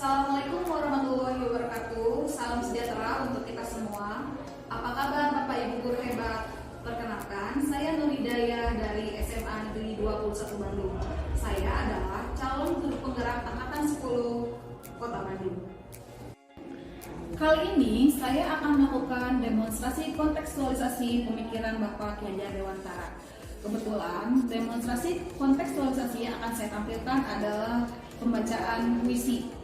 Assalamualaikum warahmatullahi wabarakatuh. Salam sejahtera untuk kita semua. Apa kabar Bapak Ibu guru hebat? Perkenalkan, saya Nuridaya dari SMA Negeri 21 Bandung. Saya adalah calon guru penggerak angkatan 10 Kota Bandung. Kali ini saya akan melakukan demonstrasi kontekstualisasi pemikiran Bapak Ki Hajar Dewantara. Kebetulan demonstrasi kontekstualisasi yang akan saya tampilkan adalah pembacaan puisi.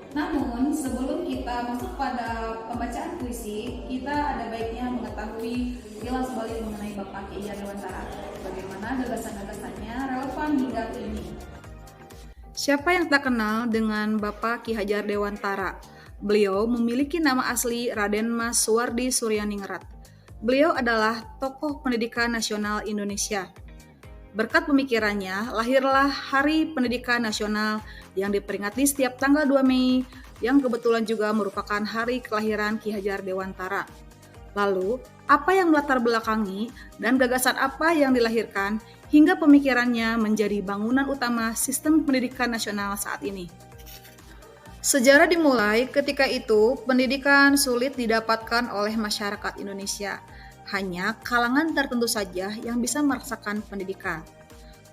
Namun, sebelum kita masuk pada pembacaan puisi, kita ada baiknya mengetahui kilas balik mengenai Bapak Ki Hajar Dewantara. Bagaimana gagasan-gagasannya relevan hingga kini. Siapa yang tak kenal dengan Bapak Ki Hajar Dewantara? Beliau memiliki nama asli Raden Mas Suwardi Suryaningrat. Beliau adalah tokoh pendidikan nasional Indonesia. Berkat pemikirannya, lahirlah Hari Pendidikan Nasional yang diperingati setiap tanggal 2 Mei, yang kebetulan juga merupakan hari kelahiran Ki Hajar Dewantara. Lalu, apa yang melatar belakangi dan gagasan apa yang dilahirkan hingga pemikirannya menjadi bangunan utama sistem pendidikan nasional saat ini? Sejarah dimulai ketika itu pendidikan sulit didapatkan oleh masyarakat Indonesia. Hanya kalangan tertentu saja yang bisa merasakan pendidikan.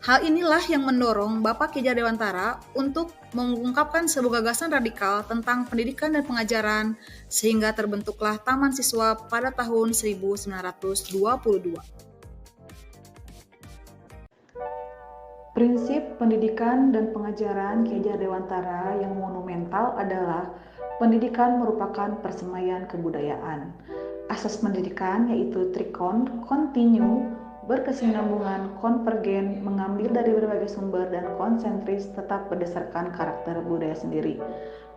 Hal inilah yang mendorong Bapak Ki Hajar Dewantara untuk mengungkapkan sebuah gagasan radikal tentang pendidikan dan pengajaran sehingga terbentuklah Taman Siswa pada tahun 1922. Prinsip pendidikan dan pengajaran Ki Hajar Dewantara yang monumental adalah pendidikan merupakan persemaian kebudayaan. Asas pendidikan yaitu trikon, kontinu, berkesinambungan, konvergen, mengambil dari berbagai sumber dan konsentris tetap berdasarkan karakter budaya sendiri.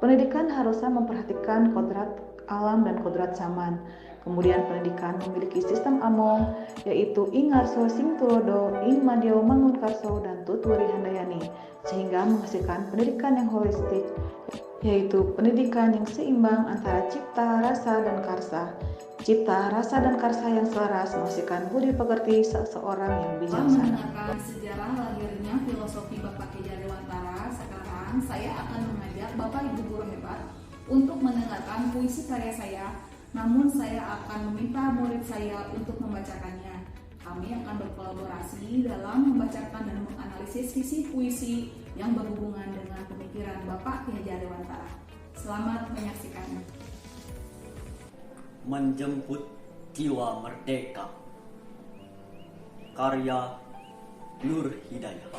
Pendidikan harusnya memperhatikan kodrat alam dan kodrat zaman. Kemudian pendidikan memiliki sistem among, yaitu Ingarso Sing Tulodo, In Madio Mangunkarso, dan Tuturi Handayani, sehingga menghasilkan pendidikan yang holistik, yaitu pendidikan yang seimbang antara cipta, rasa, dan karsa. Cipta, rasa, dan karsa yang selaras menghasilkan budi pekerti seseorang yang bijaksana. Mendengarkan sejarah lahirnya filosofi Bapak Ki Hajar Dewantara, sekarang saya akan mengajak Bapak Ibu guru hebat untuk mendengarkan puisi karya saya. Namun saya akan meminta murid saya untuk membacakannya. Kami akan berkolaborasi dalam membacakan dan menganalisis sisi puisi yang berhubungan dengan pemikiran Bapak Ki Hajar Dewantara. Selamat menyaksikan. Menjemput Jiwa Merdeka, karya Nur Hidayah.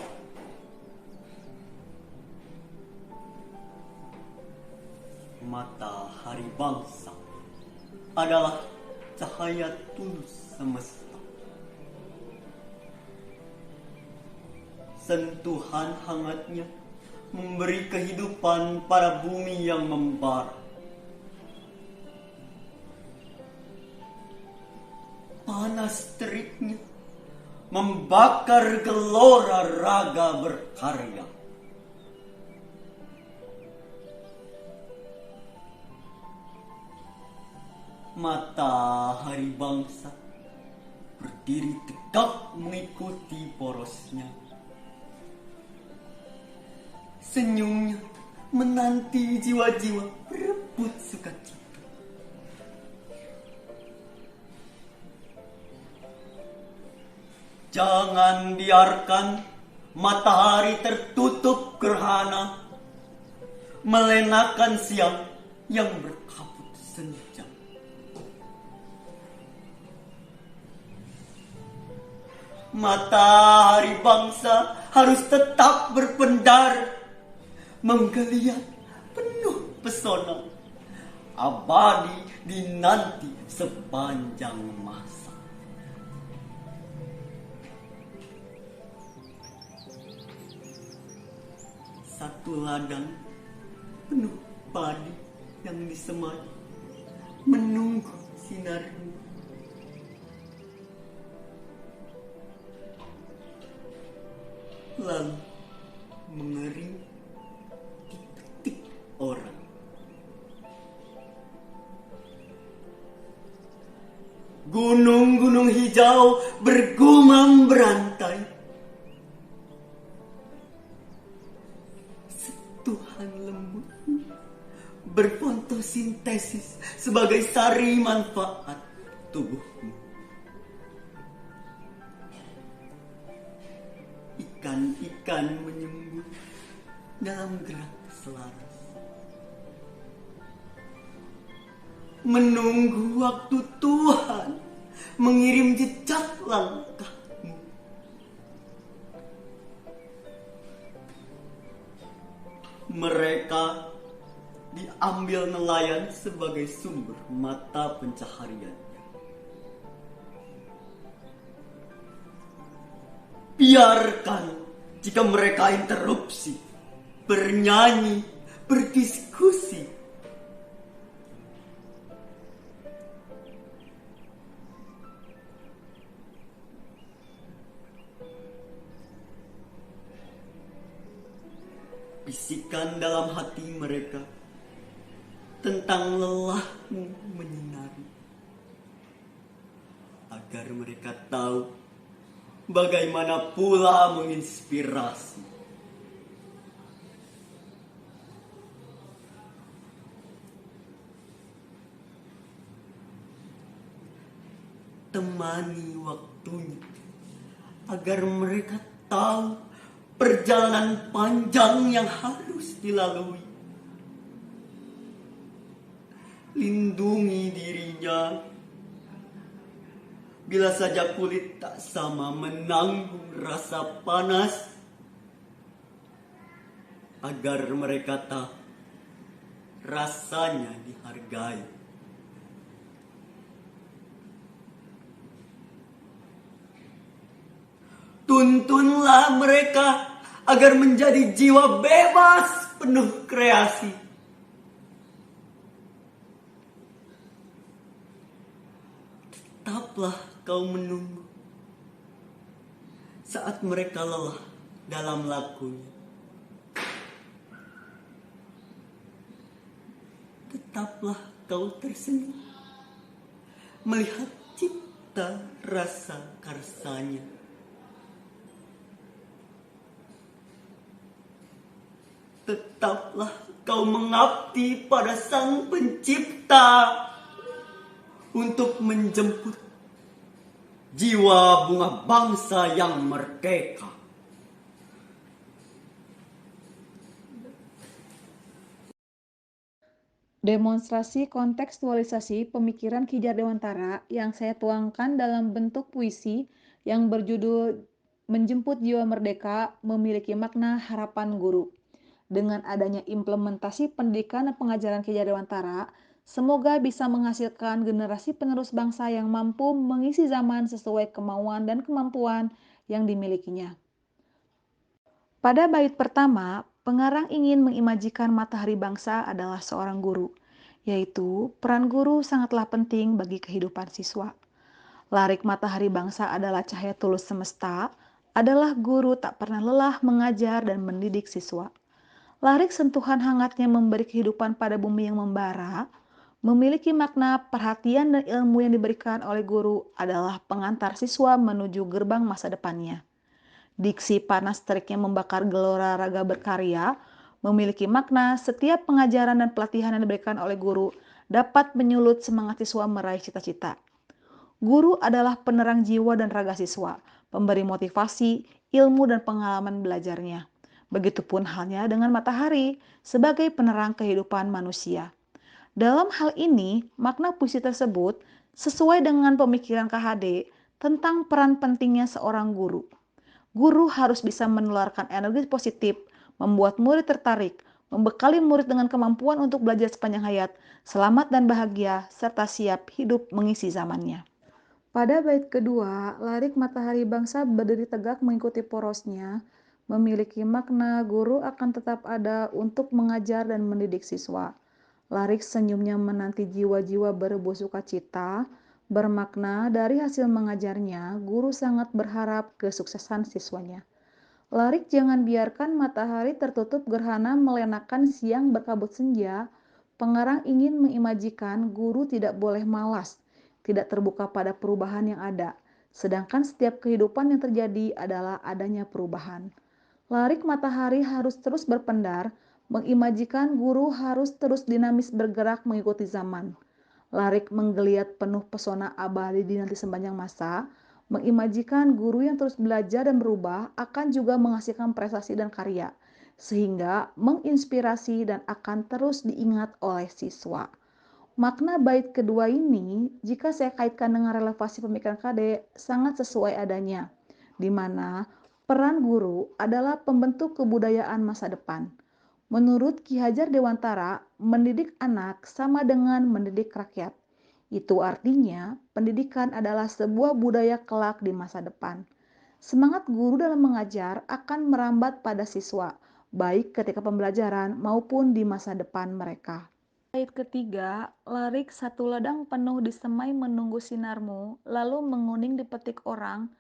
Matahari bangsa adalah cahaya tulus semesta. Sentuhan hangatnya memberi kehidupan pada bumi yang membara. Panas teriknya membakar gelora raga berkarya. Matahari bangsa berdiri tegak mengikuti porosnya. Senyumnya menanti jiwa-jiwa berebut sukacita. Jangan biarkan matahari tertutup gerhana, melenakan siang yang berkabut senja. Matahari bangsa harus tetap berpendar, menggeliat penuh pesona, abadi dinanti sepanjang masa. Satu ladang penuh padi yang disemai menunggu sinarmu. Lalu mengering dipetik orang. Gunung-gunung hijau bergumam berantai. Sentuhan lembut fotosintesis sebagai sari manfaat tubuhmu. Ikan-ikan menyembur dalam gerak selaras, menunggu waktu Tuhan mengirim jejak langkahmu. Mereka diambil nelayan sebagai sumber mata pencahariannya. Biarkan jika mereka interupsi, bernyanyi, berdiskusi. Bisikan dalam hati mereka tentang lelahmu menyinari, agar mereka tahu bagaimana pula menginspirasi. Temani waktunya agar mereka tahu perjalanan panjang yang harus dilalui. Lindungi dirinya bila saja kulit tak sama menanggung rasa panas, agar mereka tahu rasanya dihargai. Tuntunlah mereka agar menjadi jiwa bebas penuh kreasi. Tetaplah kau menunggu saat mereka lelah dalam lakunya. Tetaplah kau tersenyum melihat cipta rasa karsanya. Tetaplah kau mengabdi pada Sang Pencipta untuk menjemput jiwa bunga bangsa yang merdeka. Demonstrasi kontekstualisasi pemikiran Ki Hajar Dewantara yang saya tuangkan dalam bentuk puisi yang berjudul Menjemput Jiwa Merdeka memiliki makna harapan guru. Dengan adanya implementasi pendidikan dan pengajaran Ki Hajar Dewantara, semoga bisa menghasilkan generasi penerus bangsa yang mampu mengisi zaman sesuai kemauan dan kemampuan yang dimilikinya. Pada bait pertama, pengarang ingin mengimajikan matahari bangsa adalah seorang guru, yaitu peran guru sangatlah penting bagi kehidupan siswa. Larik matahari bangsa adalah cahaya tulus semesta, adalah guru tak pernah lelah mengajar dan mendidik siswa. Larik sentuhan hangatnya memberi kehidupan pada bumi yang membara, memiliki makna perhatian dan ilmu yang diberikan oleh guru adalah pengantar siswa menuju gerbang masa depannya. Diksi panas teriknya membakar gelora raga berkarya, memiliki makna setiap pengajaran dan pelatihan yang diberikan oleh guru dapat menyulut semangat siswa meraih cita-cita. Guru adalah penerang jiwa dan raga siswa, pemberi motivasi, ilmu dan pengalaman belajarnya. Begitupun halnya dengan matahari sebagai penerang kehidupan manusia. Dalam hal ini, makna puisi tersebut sesuai dengan pemikiran KHD tentang peran pentingnya seorang guru. Guru harus bisa menularkan energi positif, membuat murid tertarik, membekali murid dengan kemampuan untuk belajar sepanjang hayat, selamat dan bahagia, serta siap hidup mengisi zamannya. Pada bait kedua, larik matahari bangsa berdiri tegak mengikuti porosnya, memiliki makna guru akan tetap ada untuk mengajar dan mendidik siswa. Larik senyumnya menanti jiwa-jiwa berebut sukacita, bermakna dari hasil mengajarnya, guru sangat berharap kesuksesan siswanya. Larik jangan biarkan matahari tertutup gerhana melenakan siang berkabut senja. Pengarang ingin mengimajikan guru tidak boleh malas, tidak terbuka pada perubahan yang ada, sedangkan setiap kehidupan yang terjadi adalah adanya perubahan. Larik matahari harus terus berpendar, mengimajikan guru harus terus dinamis bergerak mengikuti zaman. Larik menggeliat penuh pesona abadi di nanti sepanjang masa, mengimajikan guru yang terus belajar dan berubah akan juga menghasilkan prestasi dan karya, sehingga menginspirasi dan akan terus diingat oleh siswa. Makna bait kedua ini, jika saya kaitkan dengan relevasi pemikiran KD, sangat sesuai adanya, di mana peran guru adalah pembentuk kebudayaan masa depan. Menurut Ki Hajar Dewantara, mendidik anak sama dengan mendidik rakyat. Itu artinya, pendidikan adalah sebuah budaya kelak di masa depan. Semangat guru dalam mengajar akan merambat pada siswa, baik ketika pembelajaran maupun di masa depan mereka. Bait ketiga, larik satu ladang penuh disemai menunggu sinarmu, lalu menguning dipetik orang,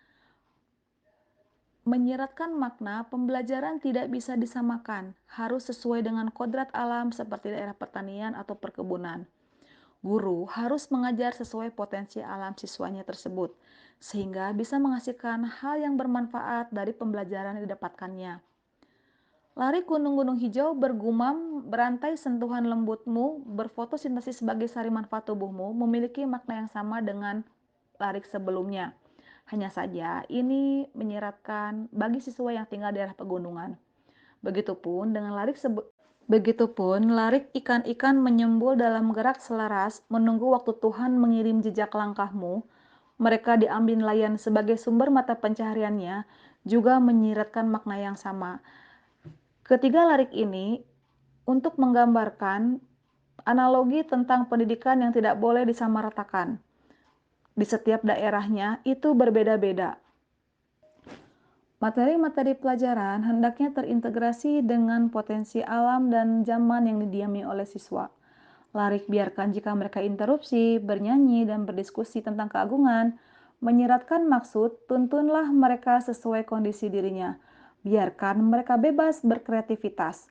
menyiratkan makna pembelajaran tidak bisa disamakan, harus sesuai dengan kodrat alam seperti daerah pertanian atau perkebunan. Guru harus mengajar sesuai potensi alam siswanya tersebut, sehingga bisa menghasilkan hal yang bermanfaat dari pembelajaran yang didapatkannya. Lari gunung-gunung hijau bergumam, berantai sentuhan lembutmu, berfotosintesis sebagai sari manfaat tubuhmu, memiliki makna yang sama dengan larik sebelumnya. Hanya saja ini menyiratkan bagi siswa yang tinggal di daerah pegunungan. Begitupun larik ikan-ikan menyembul dalam gerak selaras, menunggu waktu Tuhan mengirim jejak langkahmu. Mereka diambil nelayan sebagai sumber mata pencahariannya, juga menyiratkan makna yang sama. Ketiga larik ini untuk menggambarkan analogi tentang pendidikan yang tidak boleh disamaratakan. Di setiap daerahnya itu berbeda-beda. Materi-materi pelajaran hendaknya terintegrasi dengan potensi alam dan zaman yang didiami oleh siswa. Larik biarkan jika mereka interupsi, bernyanyi, dan berdiskusi tentang keagungan, menyiratkan maksud, tuntunlah mereka sesuai kondisi dirinya. Biarkan mereka bebas berkreativitas.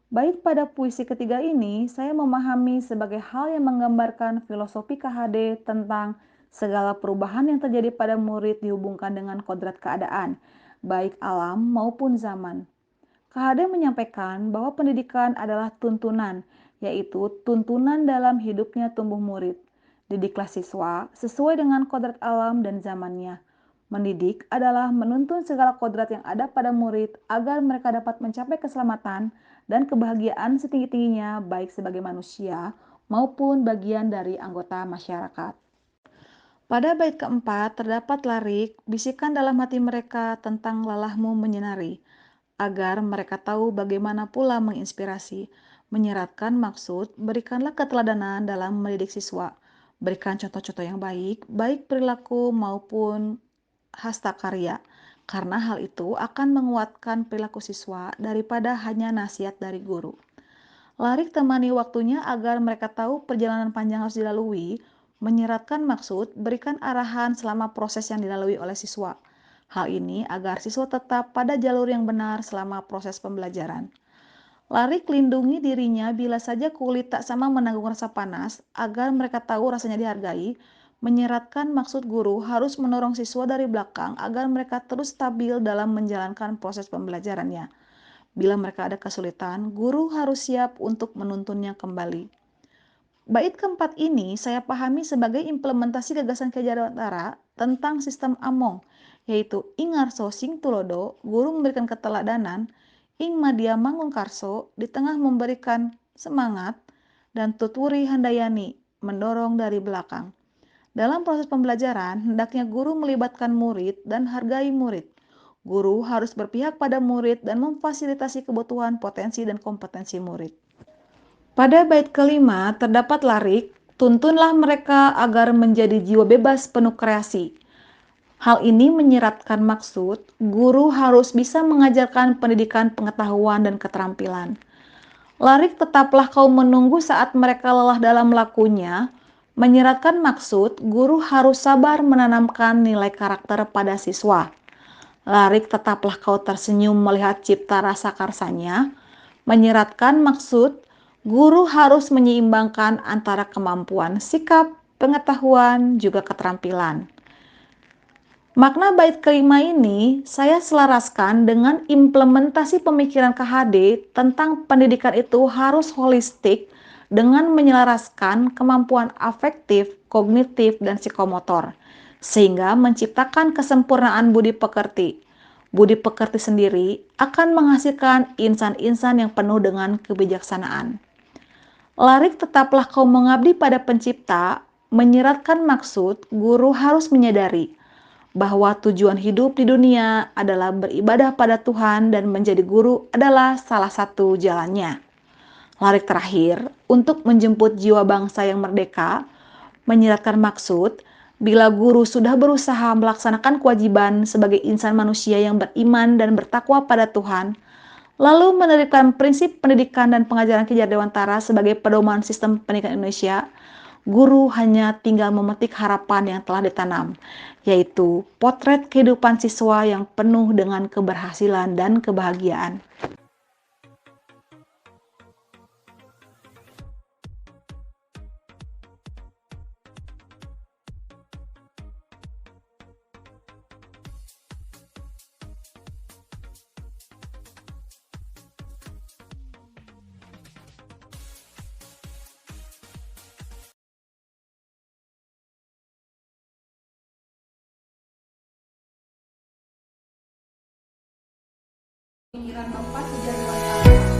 Bait pada puisi ketiga ini, saya memahami sebagai hal yang menggambarkan filosofi KHD tentang segala perubahan yang terjadi pada murid dihubungkan dengan kodrat keadaan, baik alam maupun zaman. KHD menyampaikan bahwa pendidikan adalah tuntunan, yaitu tuntunan dalam hidupnya tumbuh murid. Didiklah siswa sesuai dengan kodrat alam dan zamannya. Mendidik adalah menuntun segala kodrat yang ada pada murid agar mereka dapat mencapai keselamatan dan kebahagiaan setinggi-tingginya baik sebagai manusia maupun bagian dari anggota masyarakat. Pada bait keempat terdapat larik, bisikan dalam hati mereka tentang lelahmu menyinari, agar mereka tahu bagaimana pula menginspirasi, menyeratkan maksud, berikanlah keteladanan dalam mendidik siswa, berikan contoh-contoh yang baik, baik perilaku maupun hasta karya, karena hal itu akan menguatkan perilaku siswa daripada hanya nasihat dari guru. Larik temani waktunya agar mereka tahu perjalanan panjang harus dilalui, menyeratkan maksud, berikan arahan selama proses yang dilalui oleh siswa. Hal ini agar siswa tetap pada jalur yang benar selama proses pembelajaran. Larik lindungi dirinya bila saja kulit tak sama menanggung rasa panas, agar mereka tahu rasanya dihargai. Menyeratkan maksud guru harus mendorong siswa dari belakang agar mereka terus stabil dalam menjalankan proses pembelajarannya. Bila mereka ada kesulitan, guru harus siap untuk menuntunnya kembali. Bait keempat ini saya pahami sebagai implementasi gagasan Ki Hajar Dewantara tentang sistem Among, yaitu ing ngarso sing tulodo, guru memberikan keteladanan, ing madya mangungkarso, di tengah memberikan semangat, dan tutwuri handayani, mendorong dari belakang. Dalam proses pembelajaran, hendaknya guru melibatkan murid dan hargai murid. Guru harus berpihak pada murid dan memfasilitasi kebutuhan, potensi, dan kompetensi murid. Pada bait kelima terdapat larik, tuntunlah mereka agar menjadi jiwa bebas penuh kreasi. Hal ini menyiratkan maksud, guru harus bisa mengajarkan pendidikan pengetahuan dan keterampilan. Larik tetaplah kau menunggu saat mereka lelah dalam lakunya, menyiratkan maksud, guru harus sabar menanamkan nilai karakter pada siswa. Larik tetaplah kau tersenyum melihat cipta rasa karsanya, menyiratkan maksud, guru harus menyeimbangkan antara kemampuan sikap, pengetahuan, juga keterampilan. Makna bait kelima ini saya selaraskan dengan implementasi pemikiran KHD tentang pendidikan itu harus holistik dengan menyelaraskan kemampuan afektif, kognitif, dan psikomotor, sehingga menciptakan kesempurnaan budi pekerti. Budi pekerti sendiri akan menghasilkan insan-insan yang penuh dengan kebijaksanaan. Larik tetaplah kau mengabdi pada pencipta, menyeratkan maksud, guru harus menyadari bahwa tujuan hidup di dunia adalah beribadah pada Tuhan dan menjadi guru adalah salah satu jalannya. Larik terakhir, untuk menjemput jiwa bangsa yang merdeka, menyiratkan maksud, bila guru sudah berusaha melaksanakan kewajiban sebagai insan manusia yang beriman dan bertakwa pada Tuhan, lalu menerapkan prinsip pendidikan dan pengajaran Ki Hajar Dewantara sebagai pedoman sistem pendidikan Indonesia, guru hanya tinggal memetik harapan yang telah ditanam, yaitu potret kehidupan siswa yang penuh dengan keberhasilan dan kebahagiaan. Pemikiran Bapak Ki Hajar Dewantara.